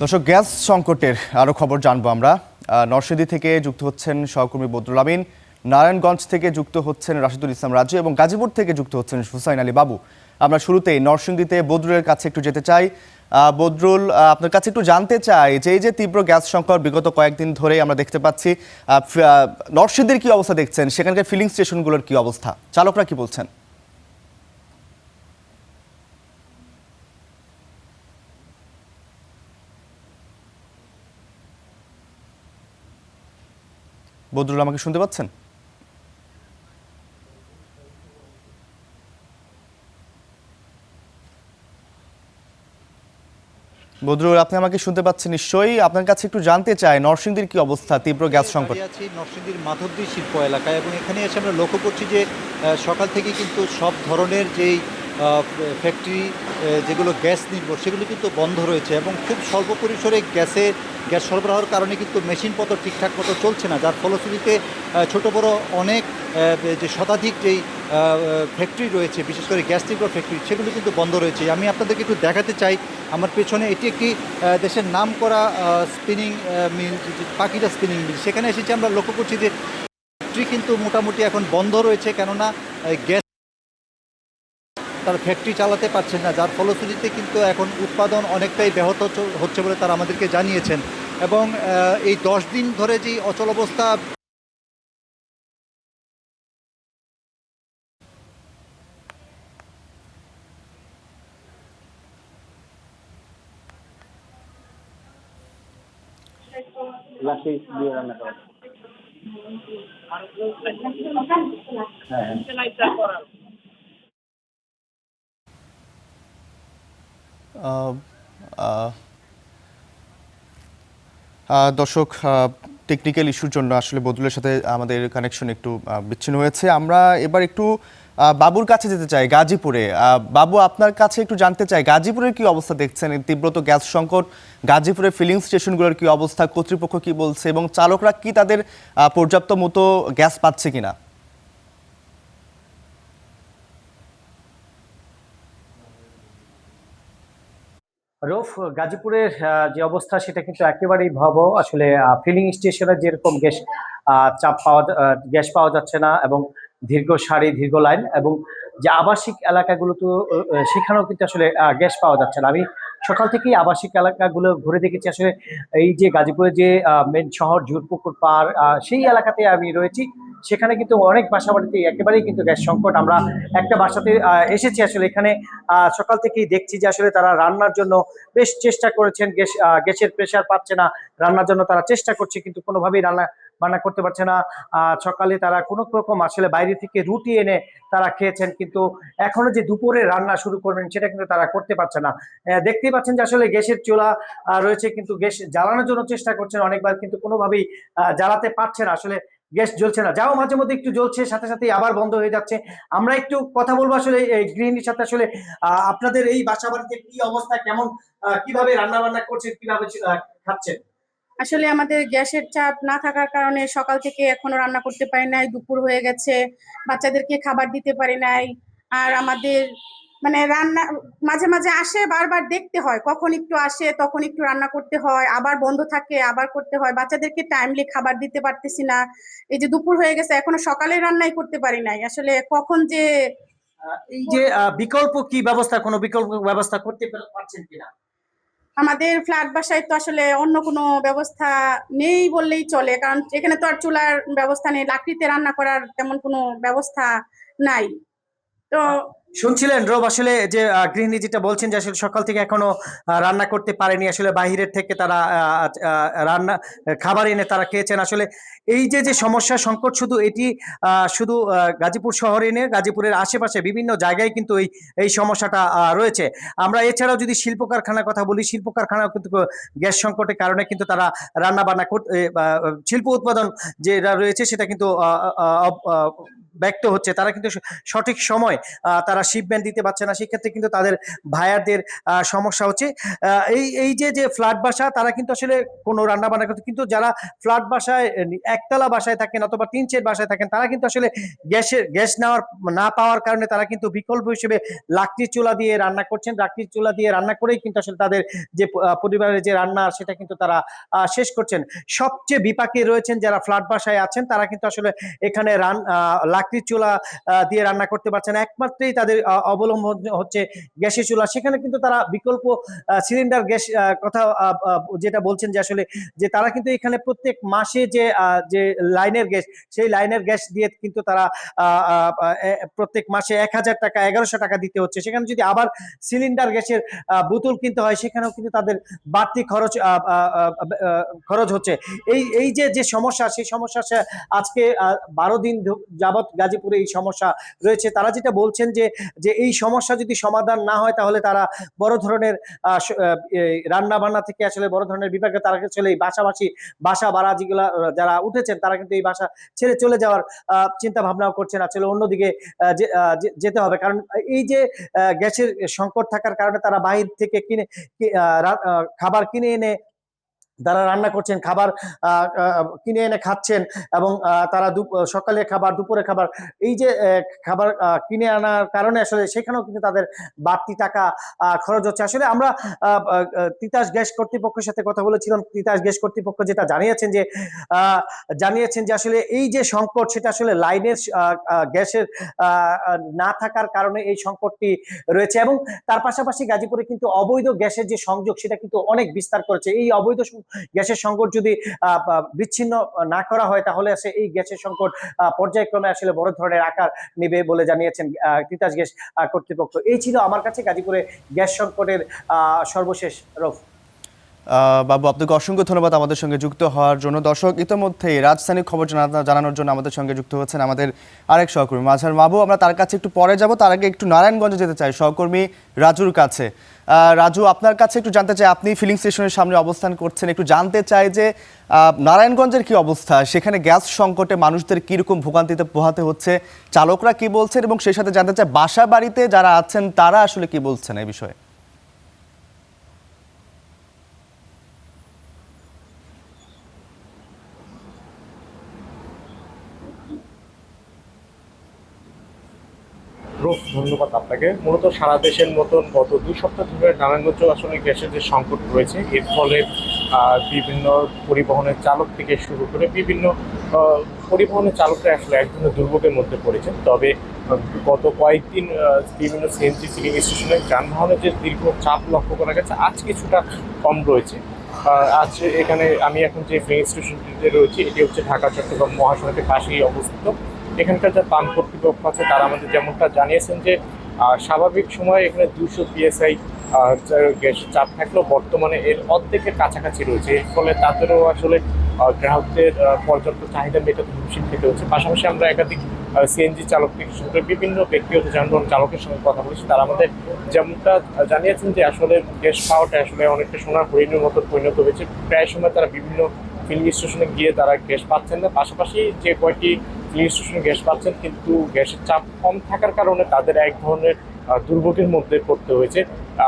দর্শক, গ্যাস সংকটের আরও খবর জানবো আমরা। নরসিংদী থেকে যুক্ত হচ্ছেন সহকর্মী বদরুল আমিন, নারায়ণগঞ্জ থেকে যুক্ত হচ্ছেন রাশিদুল ইসলাম রাজু এবং গাজীপুর থেকে যুক্ত হচ্ছেন হুসাইন আলী বাবু। আমরা শুরুতেই নরসিংদীতে বদরুলের কাছে একটু যেতে চাই। বদরুল, আপনার কাছে একটু জানতে চাই যে এই যে তীব্র গ্যাস সংকট বিগত কয়েকদিন ধরেই আমরা দেখতে পাচ্ছি, নরসিংদীর কি অবস্থা দেখছেন, সেখানকার ফিলিং স্টেশনগুলোর কি অবস্থা, চালকরা কি বলছেন? বদরুল, আমাকে শুনতে পাচ্ছেন? বদরুল, আপনি আমাকে শুনতে পাচ্ছেন নিশ্চয়ই। আপনার কাছে একটু জানতে চাই নরসিংদীর কি অবস্থা তীব্র গ্যাস সংকট। আছি নরসিংদীর মাধবদী শিল্প এলাকায় এবং এখানে এসে আমরা লক্ষ্য করছি যে সকাল থেকে কিন্তু সব ধরনের যেই ফ্যাক্টরি যেগুলো গ্যাস নির্ভর সেগুলো কিন্তু বন্ধ রয়েছে এবং খুব স্বল্প পরিসরে গ্যাস সরবরাহের কারণে কিন্তু মেশিনপত্র ঠিকঠাক মতো চলছে না, যার ফলশ্রুতিতে ছোট বড় অনেক যে শতাধিক যেই ফ্যাক্টরি রয়েছে, বিশেষ করে গ্যাস নির্ভর ফ্যাক্টরি, সেগুলো কিন্তু বন্ধ রয়েছে। আমি আপনাদেরকে একটু দেখাতে চাই আমার পেছনে, এটি একটি দেশের নাম করা স্পিনিং মিল, পাখিটা স্পিনিং মিল। সেখানে এসেছি, আমরা লক্ষ্য করছি যে ফ্যাক্টরি কিন্তু মোটামুটি এখন বন্ধ রয়েছে, কেননা গ্যাস তার ফ্যাক্টরি চালাতে পারছেন না, যার ফলশ্রুতিতে কিন্তু এখন উৎপাদন অনেকটাই ব্যাহত হচ্ছে বলে তারা আমাদেরকে জানিয়েছেন। এবং এই 10 দিন ধরে যে অচলাবস্থা আহ, আহ, দর্শক, টেকনিক্যাল ইস্যুর জন্য আসলে বদরুলের সাথে আমাদের কানেকশন একটু বিচ্ছিন্ন হয়েছে। আমরা এবার একটু বাবুর কাছে যেতে চাই, গাজীপুরে। বাবু, আপনার কাছে একটু জানতে চাই গাজীপুরের কি অবস্থা দেখছেন, এই তীব্রত গ্যাস সংকট, গাজীপুরের ফিলিং স্টেশনগুলোর কি অবস্থা, কর্তৃপক্ষ কি বলছে এবং চালকরা কি তাদের পর্যাপ্ত মতো গ্যাস পাচ্ছে কিনা? রৌফ, গাজীপুরের যে অবস্থা সেটা কিন্তু একেবারেই ভয়াবহ। আসলে ফিলিং স্টেশনে যেরকম গ্যাস পাওয়া যাচ্ছে না, এবং দীর্ঘ সারি দীর্ঘ লাইন, এবং যে আবাসিক এলাকাগুলো তো সেখানেও কিন্তু আসলে গ্যাস পাওয়া যাচ্ছে না। আমি সকাল থেকেই আবাসিক এলাকাগুলো ঘুরে দেখেছি। আসলে এই যে গাজীপুরের যে মেন শহর জুরপুকুর পাড়, সেই এলাকাতে আমি রয়েছি। সেখানে কিন্তু অনেক বাসা বাড়িতে একেবারেই কিন্তু গ্যাস সংকট। আমরা একটা বাসাতে এসেছি, আসলে এখানে সকাল থেকেই দেখছি যে আসলে তারা রান্নার জন্য বেশ চেষ্টা করেছেন, গ্যাসের প্রেসার পাচ্ছে না, রান্নার জন্য তারা চেষ্টা করছে কিন্তু কোনোভাবেই রান্না বান্না করতে পারছে না। সকালে তারা কোনো রকম আসলে বাইরে থেকে রুটি এনে তারা খেয়েছেন, কিন্তু এখনো যে দুপুরে রান্না শুরু করবেন সেটা কিন্তু তারা করতে পারছে না। দেখতেই পাচ্ছেন যে আসলে গ্যাসের চুলা রয়েছে, কিন্তু গ্যাস জ্বালানোর জন্য চেষ্টা করছেন অনেকবার, কিন্তু কোনোভাবেই জ্বালাতে পারছে না। আসলে গ্যাস জ্বলছে না, যাও মাঝে মধ্যে একটু জ্বলছে, সাথে সাথে আবার বন্ধ হয়ে যাচ্ছে। আমরা একটু কথা বলবো আসলে এই গৃহিণীর সাথে। আসলে আপনাদের এই বাসা বাড়িতে কি অবস্থা, কেমন, কিভাবে রান্না বান্না করছেন, কিভাবে খাচ্ছেন? আসলে আমাদের গ্যাসের চাপ না থাকার কারণে সকাল থেকে এখনো রান্না করতে পারি নাই, দুপুর হয়ে গেছে, বাচ্চাদেরকে খাবার দিতে পারি নাই। আর আমাদের মানে রান্না মাঝে মাঝে আসে, বারবার দেখতে হয়, কখন একটু আসে তখন একটু রান্না করতে হয়, আবার বন্ধ থাকে আবার করতে হয়, বাচ্চাদেরকে টাইমলি খাবার দিতে পারতেছি না। এই যে দুপুর হয়ে গেছে, এখনো সকালে রান্নাই করতে পারি নাই, আসলে কখন যে এই যে বিকল্প কি ব্যবস্থা, কোনো বিকল্প ব্যবস্থা করতে পারছেন কিনা? আমাদের ফ্ল্যাট বাসায় তো আসলে অন্য কোনো ব্যবস্থা নেই বললেই চলে, কারণ এখানে তো আর চুলার ব্যবস্থা নেই, লাকড়িতে রান্না করার তেমন কোনো ব্যবস্থা নাই। তো শুনছিলেন রব, আসলে যে গৃহিণী যেটা বলছেন যে আসলে সকাল থেকে এখনো রান্না করতে পারেনি, আসলে বাহিরের থেকে তারা রান্না খাবার এনে তারা খেয়েছেন। আসলে এই যে যে সমস্যা সংকট, শুধু এটি শুধু গাজীপুর শহরে নেই, গাজীপুরের আশেপাশে বিভিন্ন জায়গায় কিন্তু এই সমস্যাটা রয়েছে। আমরা এছাড়াও যদি শিল্প কারখানার কথা বলি, শিল্প কারখানাও কিন্তু গ্যাস সংকটের কারণে কিন্তু তারা রান্না বান্না করতে, শিল্প উৎপাদন যেটা রয়েছে সেটা কিন্তু ব্যক্ত হচ্ছে, তারা কিন্তু সঠিক সময় তারা শিপমেন্ট দিতে পারছে না, সেক্ষেত্রে কিন্তু তাদের ভাইয়ারদের সমস্যা হচ্ছে। এই যে ফ্ল্যাট বাসা, তারা কিন্তু আসলে কোনো রান্না বান্না করতে, কিন্তু যারা ফ্ল্যাট বাসায় একতলা বাসায় থাকেন অথবা টিন শেড বাসায় থাকেন, তারা কিন্তু আসলে গ্যাস না পাওয়ার কারণে তারা কিন্তু বিকল্প হিসেবে লাকড়ির চুলা দিয়ে রান্না করছেন। লাকড়ির চুলা দিয়ে রান্না করেই কিন্তু আসলে তাদের যে পরিবারের যে রান্না সেটা কিন্তু তারা শেষ করছেন। সবচেয়ে বিপাকে রয়েছেন যারা ফ্ল্যাট বাসায় আছেন, তারা কিন্তু আসলে এখানে লাকড়ির চুলা দিয়ে রান্না করতে পারছেন না। একমাত্রই তাদের অবলম্বন হচ্ছে গ্যাসের চুলা। সেখানে কিন্তু তারা বিকল্প সিলিন্ডার গ্যাস কথা যেটা বলছেন যে আসলে যে তারা কিন্তু এখানে প্রত্যেক মাসে যে লাইনের গ্যাস, সেই লাইনের গ্যাস দিয়ে কিন্তু তারা প্রত্যেক মাসে 1000 টাকা 1100 টাকা দিতে হচ্ছে। সেখানে যদি আবার সিলিন্ডার গ্যাসের বোতল কিনতে হয়, সেখানেও কিন্তু তাদের বাড়তি খরচ হচ্ছে। এই যে সমস্যা, সেই সমস্যা আজকে 12 দিন যাবৎ গাজীপুরে এই সমস্যা রয়েছে। তারা যেটা বলছেন যে এই সমস্যা যদি সমাধান না হয়, তাহলে তারা বড় ধরনের রান্না বান্না থেকে আসলে বড় ধরনের বিভাগে তারা আসলে এই বাসা ভাড়া যেগুলা যারা উঠেছেন, তারা কিন্তু এই বাসা ছেড়ে চলে যাওয়ার চিন্তা ভাবনাও করছেন, আসলে অন্যদিকে যেতে হবে। কারণ এই যে গ্যাসের সংকট থাকার কারণে তারা বাহির থেকে খাবার কিনে এনে তারা রান্না করছেন, খাবার কিনে এনে খাচ্ছেন, এবং তারা সকালে খাবার, দুপুরে খাবার, এই যে খাবার কিনে আনার কারণে আসলে সেখানেও কিন্তু তাদের বাড়তি টাকা খরচ হচ্ছে। আসলে আমরা তিতাস গ্যাস কর্তৃপক্ষের সাথে কথা বলেছিলাম। তিতাস গ্যাস কর্তৃপক্ষ যেটা জানিয়েছেন যে আসলে এই যে সংকট, সেটা আসলে লাইনের গ্যাসের না থাকার কারণে এই সংকটটি রয়েছে। এবং তার পাশাপাশি গাজীপুরে কিন্তু অবৈধ গ্যাসের যে সংযোগ, সেটা কিন্তু অনেক বিস্তার করেছে। এই অবৈধ গ্যাসের সংকট যদি বিচ্ছিন্ন না করা হয়, তাহলে এই গ্যাসের সংকট পর্যায়ক্রমে আসলে বড় ধরনের আকার নেবে বলে জানিয়েছেন তিতাস গ্যাস কর্তৃপক্ষ। এই ছিল আমার কাছে গাজীপুরে গ্যাস সংকটের সর্বশেষ রূপ। বাবু, আপনাকে অসংখ্য ধন্যবাদ আমাদের সঙ্গে যুক্ত হওয়ার জন্য। দর্শক, ইতিমধ্যে রাজধানীর খবর জানানোর জন্য আমাদের সঙ্গে যুক্ত হচ্ছেন আমাদের আরেক সহকর্মী মাজহার মাহবুব। আমরা তার কাছে একটু পরে যাব, তার আগে একটু নারায়ণগঞ্জে যেতে চাই সহকর্মী রাজুর কাছে। রাজু, আপনার কাছে একটু জানতে চাই, আপনি ফিলিং স্টেশনের সামনে অবস্থান করছেন, একটু জানতে চাই যে নারায়ণগঞ্জের কি অবস্থা, সেখানে গ্যাস সংকটে মানুষদের কীরকম ভোগান্তিতে পোহাতে হচ্ছে, চালকরা কি বলছেন, এবং সেই সাথে জানতে চাই বাসা বাড়িতে যারা আছেন তারা আসলে কি বলছেন এই বিষয়ে। ধন্যবাদ আপনাকে। মূলত সারা দেশের মতন গত 2 সপ্তাহ ধরে নারায়ণগঞ্জ আসলে গ্যাসের যে সংকট রয়েছে, এর ফলে বিভিন্ন পরিবহনের চালক থেকে শুরু করে বিভিন্ন পরিবহনের চালকরা আসলে এক ধরনের দুর্ভোগের মধ্যে পড়েছেন। তবে গত কয়েকদিন বিভিন্ন সিএনজি ফিলিং স্টেশনে যানবাহনের যে দীর্ঘ চাপ লক্ষ্য করা গেছে, আজ কিছুটা কম রয়েছে। আজ এখানে আমি এখন যে ফিলিং স্টেশনটিতে রয়েছি, এটি হচ্ছে ঢাকা চট্টগ্রাম মহাসড়কের পাশেই অবস্থিত। এখানকার যে পাম্প কর্তৃপক্ষ আছে, তারা আমাদের যেমনটা জানিয়েছেন যে স্বাভাবিক সময়ে এখানে 200 PSI গ্যাসের চাপ থাকলেও বর্তমানে এর অর্ধেকের কাছাকাছি রয়েছে। এর ফলে তাদেরও আসলে গ্রাহকদের পর্যাপ্ত চাহিদা মেটাতে হিমশিম খেতে হচ্ছে। পাশাপাশি আমরা একাধিক সিএনজি চালক থেকে শুরু করে বিভিন্ন ব্যক্তিগত যানবাহন চালকের সঙ্গে কথা বলেছি। তারা আমাদের যেমনটা জানিয়েছেন যে আসলে গ্যাস পাওয়াটা আসলে অনেকটা সোনার হরিণের মতো পরিণত হয়েছে। প্রায় সময় তারা বিভিন্ন ফিলিং স্টেশনে গিয়ে তারা গ্যাস পাচ্ছেন না। পাশাপাশি যে কয়েকটি ফিলিং স্টেশনে গ্যাস পাচ্ছেন, কিন্তু গ্যাসের চাপ কম থাকার কারণে তাদের এক ধরনের দুর্ভোগের মধ্যে পড়তে হয়েছে।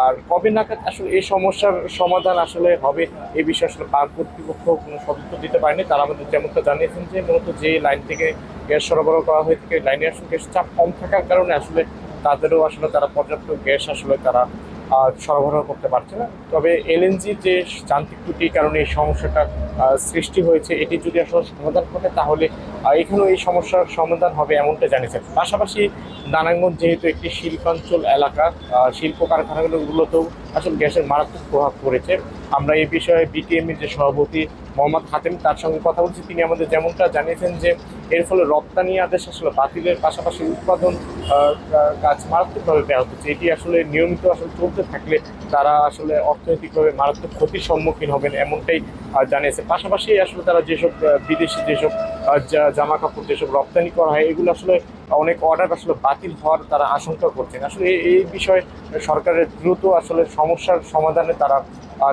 আর কবে নাগাদ আসলে এই সমস্যার সমাধান আসলে হবে, এই বিষয়ে আসলে পাম্প কর্তৃপক্ষ কোনো সতর্ক দিতে পারেনি। তারা আমাদের যেমনটা জানিয়েছেন যে মূলত যে লাইন থেকে গ্যাস সরবরাহ করা হয়ে থাকে, লাইনে আসলে গ্যাসের চাপ কম থাকার কারণে আসলে তাদেরও আসলে তারা পর্যাপ্ত গ্যাস আসলে তারা সরবরাহ করতে পারছে না। তবে এলএনজি যে যান্ত্রিক ত্রুটির কারণে এই সমস্যাটা সৃষ্টি হয়েছে, এটি যদি আসলে সমাধান ঘটে, তাহলে এখানেও এই সমস্যার সমাধান হবে এমনটা জানিয়েছেন। পাশাপাশি নারায়ণগঞ্জ যেহেতু একটি শিল্পাঞ্চল এলাকা, শিল্প কারখানাগুলোতেও আসলে গ্যাসের মারাত্মক প্রভাব পড়েছে। আমরা এই বিষয়ে বিটিএমের যে সভাপতি মোহাম্মদ হাতেম, তার সঙ্গে কথা বলছি। তিনি আমাদের যেমনটা জানিয়েছেন যে এর ফলে রপ্তানি আদেশ আসলে বাতিলের পাশাপাশি উৎপাদন কাজ মারাত্মকভাবে ব্যাহত হচ্ছে। এটি আসলে নিয়মিত আসলে চলতে থাকলে তারা আসলে অর্থনৈতিকভাবে মারাত্মক ক্ষতির সম্মুখীন হবেন, এমনটাই জানিয়েছে। পাশাপাশি আসলে তারা যেসব বিদেশি যেসব জামা কাপড় যেসব রপ্তানি করা হয়, এগুলো আসলে অনেক অর্ডার আসলে বাতিল হওয়ার তারা আশঙ্কা করছেন। আসলে এই বিষয়ে সরকারের দ্রুত আসলে সমস্যার সমাধানে তারা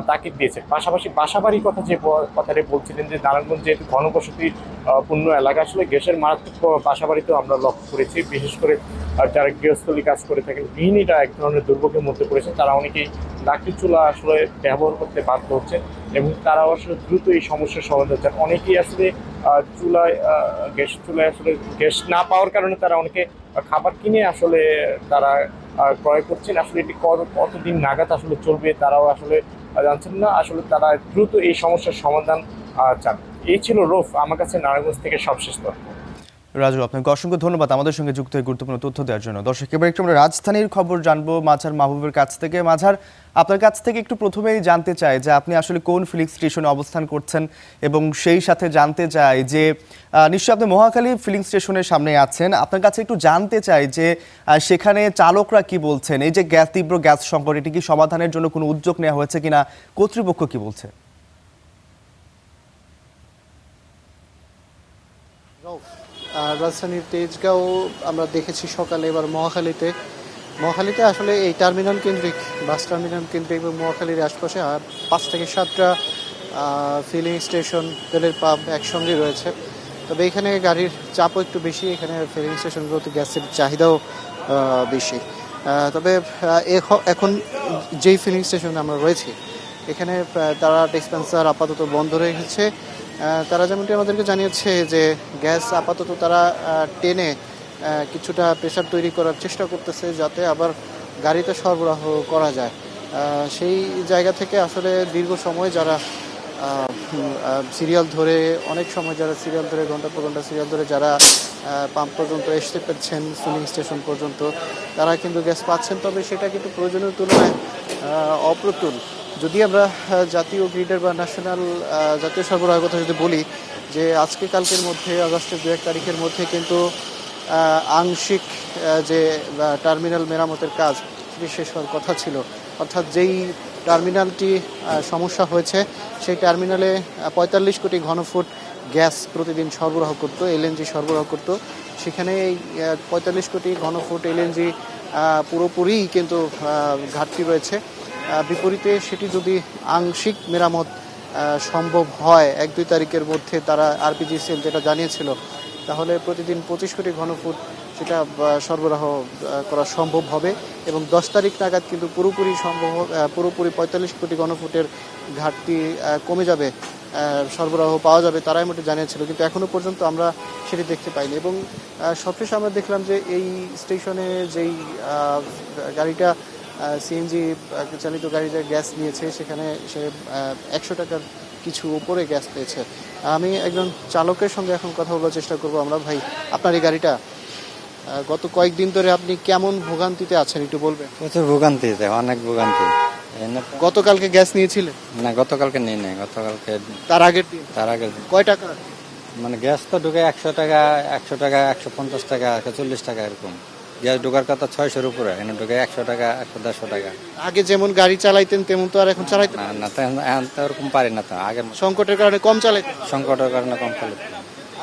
তাগিদ দিয়েছে। পাশাপাশি বাসাবাড়ির কথা যে কথাটা বলছিলেন যে নারায়ণগঞ্জ যেহেতু ঘনবসতি পূর্ণ এলাকা, আসলে গ্যাসের মারাত্মক বাসাবাড়িতেও আমরা লক্ষ্য করেছি। বিশেষ করে যারা গৃহস্থলী কাজ করে থাকেন, গৃহিণীরা এক ধরনের দুর্ভোগের মধ্যে পড়েছে। তারা অনেকেই লাকড়ি চুলা আসলে ব্যবহার করতে বাধ্য হচ্ছেন এবং তারাও আসলে দ্রুত এই সমস্যার সমাধান চান। অনেকেই আসলে গ্যাসের চুলায় আসলে গ্যাস না পাওয়ার কারণে তারা অনেকে খাবার কিনে আসলে তারা ক্রয় করছেন। আসলে এটি কতদিন নাগাদ আসলে চলবে তারাও আসলে জানছেন না। আসলে তারা দ্রুত এই সমস্যার সমাধান চান। এই ছিল রৌফ আমার কাছে নারায়ণগঞ্জ থেকে সবশেষ তথ্য। রাজু, আপনাকে অসংখ্য ধন্যবাদ আমাদের সঙ্গে যুক্ত হয়ে গুরুত্বপূর্ণ তথ্য দেওয়ার জন্য। দর্শক, এবার একটু আমরা রাজধানীর খবর জানবো মাঝার মাহবুবের কাছ থেকে। মাঝার, আপনার কাছ থেকে একটু প্রথমেই জানতে চাই যে আপনি আসলে কোন ফিলিং স্টেশনে অবস্থান করছেন, এবং সেই সাথে জানতে চাই যে নিশ্চয়ই আপনি মহাখালী ফিলিং স্টেশনের সামনে আছেন। আপনার কাছে একটু জানতে চাই যে সেখানে চালকরা কি বলছেন, এই যে তীব্র গ্যাস সংকট, এটি কি সমাধানের জন্য কোনো উদ্যোগ নেওয়া হয়েছে কিনা, কর্তৃপক্ষ কি বলছে? রাজধানীর তেজগাঁও আমরা দেখেছি সকালে, এবার মহাখালীতে আসলে এই টার্মিনাল কেন্দ্রিক, বাস টার্মিনাল কেন্দ্রিক এবং মহাখালীর আশপাশে 5 থেকে 7টা ফিলিং স্টেশন, তেলের পাম্প একসঙ্গে রয়েছে। তবে এখানে গাড়ির চাপও একটু বেশি, এখানে ফিলিং স্টেশনগুলোতে গ্যাসের চাহিদাও বেশি। তবে এখন যেই ফিলিং স্টেশনে আমরা রয়েছি এখানে তারা ডিসপেন্সার আপাতত বন্ধ রেখেছে। তারা যেমনটি আমাদেরকে জানিয়েছে যে গ্যাস আপাতত তারা টেনে কিছুটা প্রেশার তৈরি করার চেষ্টা করতেছে যাতে আবার গাড়িতে সরবরাহ করা যায়। সেই জায়গা থেকে আসলে দীর্ঘ সময় যারা সিরিয়াল ধরে, অনেক সময় যারা সিরিয়াল ধরে, ঘন্টা পর ঘন্টা সিরিয়াল ধরে যারা পাম্প পর্যন্ত আসতে পারছেন, ফিলিং স্টেশন পর্যন্ত, তারা কিন্তু গ্যাস পাচ্ছেন। তবে সেটা কিন্তু প্রয়োজনীয় তুলনায় অপ্রতুল। যদি আমরা জাতীয় গ্রিডের বা ন্যাশনাল জাতীয় সরবরাহের কথা যদি বলি, যে আজকে কালকের মধ্যে, আগস্টের 2-1 তারিখের মধ্যে কিন্তু আংশিক যে টার্মিনাল মেরামতের কাজ সেটি শেষ হওয়ার কথা ছিল। অর্থাৎ যেই টার্মিনালটি সমস্যা হয়েছে সেই টার্মিনালে 45 কোটি ঘনফুট গ্যাস প্রতিদিন সরবরাহ করতো, এলএনজি সরবরাহ করতো। সেখানে এই 45 কোটি ঘনফুট এলএনজি পুরোপুরি কিন্তু ঘাটতি রয়েছে। বিপরীতে সেটি যদি আংশিক মেরামত সম্ভব হয় 1-2 তারিখের মধ্যে, তারা আরপিজিসিএল যেটা জানিয়েছিল, তাহলে প্রতিদিন 25 কোটি ঘনফুট সেটা সরবরাহ করা সম্ভব হবে এবং 10 তারিখ নাগাদ কিন্তু পুরোপুরি 45 কোটি ঘনফুটের ঘাটতি কমে যাবে, সরবরাহ পাওয়া যাবে, তারাই মোটে জানিয়েছিল। কিন্তু এখনও পর্যন্ত আমরা সেটি দেখতে পাইনি। এবং সবশেষে আমরা দেখলাম যে এই স্টেশনে যেই গাড়িটা সিএনজি চালিত গাড়িতে গ্যাস নিয়েছে, সেখানে সে 100 টাকার কিছু উপরে গ্যাস পেয়েছে। আমি একজন চালকের সঙ্গে এখন কথা বলার চেষ্টা করব আমরা। ভাই, আপনার এই গাড়িটা গত কয়েকদিন ধরে আপনি কেমন ভোগান্তিতে আছেন একটু বলবেন? প্রচুর ভোগান্তিতে, অনেক ভোগান্তি। গতকালকে গ্যাস নিয়েছিলেন? না, গতকালকে নেই নাই, গতকালকে তার আগের দিন? তার আগে কয় টাকা? মানে গ্যাস তো ঢুকে 100 টাকা, 150 টাকা, 140 টাকা এরকম। গ্যাস ঢোকার কথা 600-র উপরে, এখানে ঢুকে 100 টাকা, 150 টাকা। আগে যেমন গাড়ি চালাইতেন তেমন তো আর এখন চালাইতেন না না, এখন তো ওরকম পারি না। তো আগে সংকটের কারণে কম চালাইতেন? সংকটের কারণে কম চলে।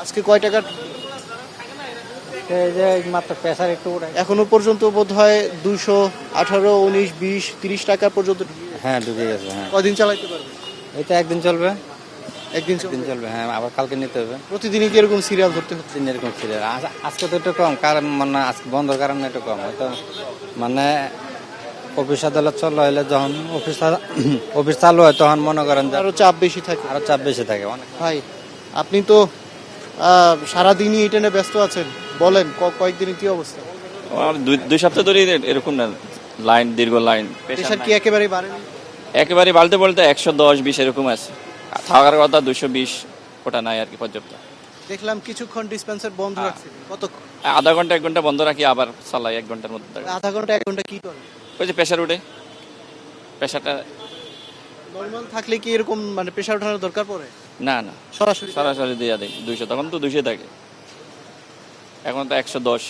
আজকে কয় টাকা? এই যে মাত্র প্রেসার একটু উঠে। এখনো পর্যন্ত বোধ হয় 218, 19, 20, 30 টাকা পর্যন্ত। হ্যাঁ, ঢুকে গেছে। হ্যাঁ, কদিন চালাইতে পারবে? এটা একদিন চলবে, একদিন একদিন চলবে। হ্যাঁ, আবার কালকে নিতে হবে। প্রতিদিনই কি এরকম সিরিয়াল ধরতে হচ্ছে? দিন এরকম ছিল। আজকে তো একটু কম, কারণ মানে আজকে বন্ধর কারণে একটু কম। হয়তো মানে অফিস আদালত চল হইলে, যখন অফিস চালু হয় তখন মনে করেন আরো চাপ বেশি থাকে। আরো চাপ বেশি থাকে অনেক। ভাই, আপনি তো সারাদিনই এটা নিয়ে ব্যস্ত আছেন, বলেন কয়েকদিনই কি অবস্থা? আমার দুই সপ্তাহ ধরে এরকম না, লাইন, দীর্ঘ লাইন। প্রেশার কি একেবারেই বাড়েনি? একেবারে বাড়তে বলতে 110-20 এরকম আছে। থাকার কথা 220, ওটা নাই আর কি পর্যাপ্ত। দেখলাম কিছুক্ষণ ডিসপেন্সার বন্ধ রাখছে। কতক্ষণ? আধা ঘন্টা 1 ঘন্টা বন্ধ রাখি, আবার চালাই 1 ঘন্টার মধ্যে। আধা ঘন্টা 1 ঘন্টা কি করে? ওই যে প্রেশার উঠে, প্রেশারটা নরমাল থাকলে কি এরকম মানে প্রেশার ওঠানোর দরকার পড়ে? না না, সরাসরি সরাসরি দিয়ে দেয় 200। তখন তো 200 থাকে, এখন তো 110,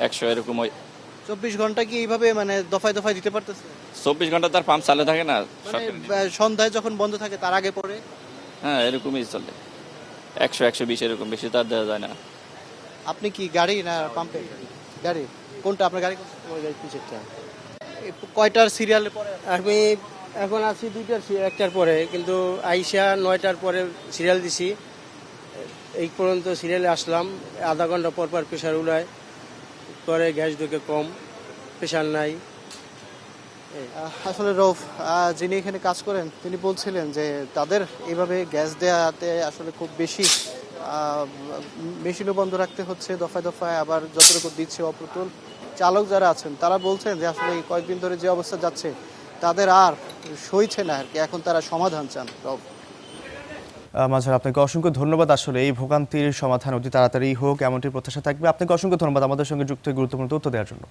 100 এরকম। ওই 24 ঘন্টা কি এইভাবে মানে দফায় দফায় দিতে পারতেছে? 24 ঘন্টা তার পাম্প চালু থাকে না মানে সন্ধ্যায় যখন বন্ধ থাকে তার আগে পরে? হ্যাঁ, এরকমই চলে। 100, 120 এরকম, বেশি তো আর দেওয়া যায় না। আপনি কি গাড়ি না পাম্পে? গাড়ি কোনটা আপনার? গাড়ি কয়টার সিরিয়ালে পরে? আমি এখন আছি 2টার 1টার পরে, কিন্তু আইসা 9টার পরে সিরিয়াল দিছি। এই পর্যন্ত সিরিয়ালে আসলাম, আধা ঘন্টা পর পর প্রেশার উড়ায়, পরে গ্যাস ঢুকে কম, প্রেশার নাই। আসলে রৌফ, যিনি এখানে কাজ করেন তিনি বলছিলেন যে তাদের এইভাবে গ্যাস দেওয়াতে আসলে খুব বেশি মেশিনও বন্ধ রাখতে হচ্ছে দফায় দফায়, আবার যতটুকু দিচ্ছে অপ্রতুল। চালক যারা আছেন তারা বলছেন যে আসলে এই কয়েকদিন ধরে যে অবস্থা যাচ্ছে তাদের আর সইছে না আর কি, এখন তারা সমাধান চান। রৌফ, মাঝার, আপনাকে অসংখ্য ধন্যবাদ। আসলে এই ভোগান্তির সমাধান অতি তাড়াতাড়ি হোক এমনটি প্রত্যাশা থাকবে। আপনাকে অসংখ্য ধন্যবাদ আমাদের সঙ্গে যুক্ত হয়ে গুরুত্বপূর্ণ তথ্য দেওয়ার জন্য।